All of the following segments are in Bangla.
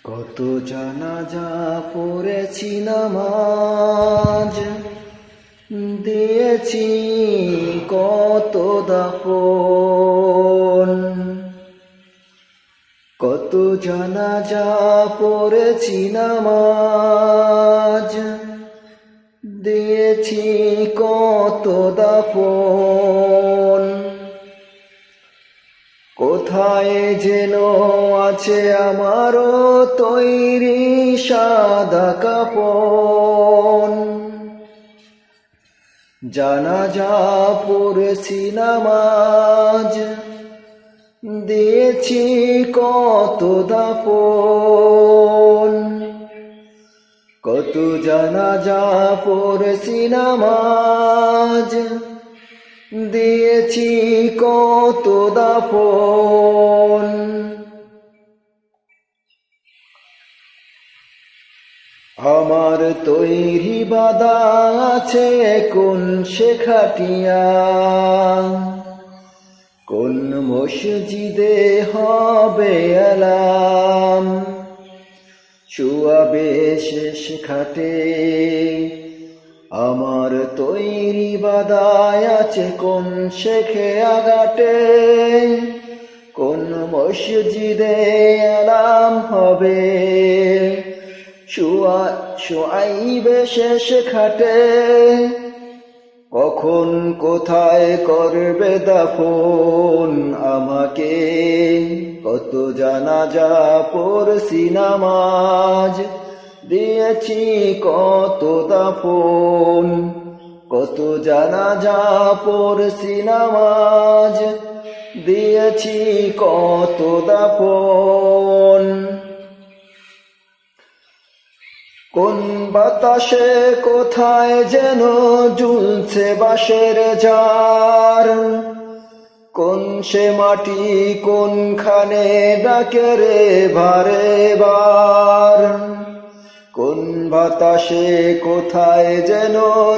কত জানাজা পড়েছি, নামাজ দিয়েছি, কত দাফন। কত জানাজা পড়েছি, নামাজ দিয়েছি, কত দাফন। কোথায় যেন আছে আমারও তৈরি সাদা কাফন। জানাজা পড়েছি, নামাজ দিয়েছি, কত দাফন। কত জানাজা পড়েছি, নামাজ দিয়েছি, কত দাফন। আমার তৈরি বাঁধা আছে কোন সে খাটিয়া, কোন মসজিদে হবে আলাম। শুয়াবে শেষ খাটে আমার তৈরি বাঁধায় আছে কোন শেখে আঘাটে, কোন মসজিদে আলাম হবে। শুয়াইবে শেষ খাটে, কখন কোথায় করবে দাফন আমাকে। কত জানাজা পড়ছি, নামাজ দিয়েছি, কত দাফন। কত জানাজা পড়ছি, নামাজ দিয়েছি, কত দাফন। কোন বাতাসে কোথায় যেন ঝুলছে বাঁশের ঝাড়, কোন সে মাটি কোনখানে ডাকে রে বারে বার। কোন বাতাসে কোথায় যেন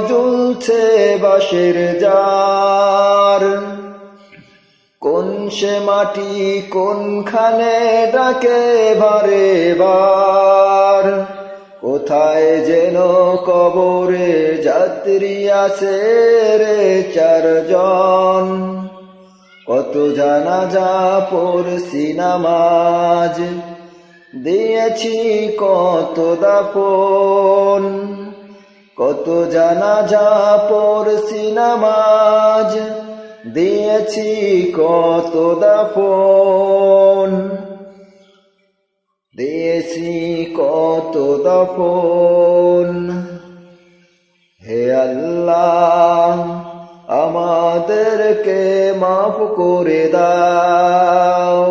ঝুলছে বাঁশের ঝাড়, কোন সে মাটি কোনখানে ডাকে বারে বার। কোথায় যেন কবরে যাত্রী আছে রে চারজন। কত জানাজা পড়ছি, নামাজ দিয়েছি, কত দাফন। কত জানাজা পড়ছি, নামাজ দিয়েছি, কত দাফন। দিয়েছি, কত দাফন। হে আল্লাহ, আমাদেরকে মাফ করে দাও।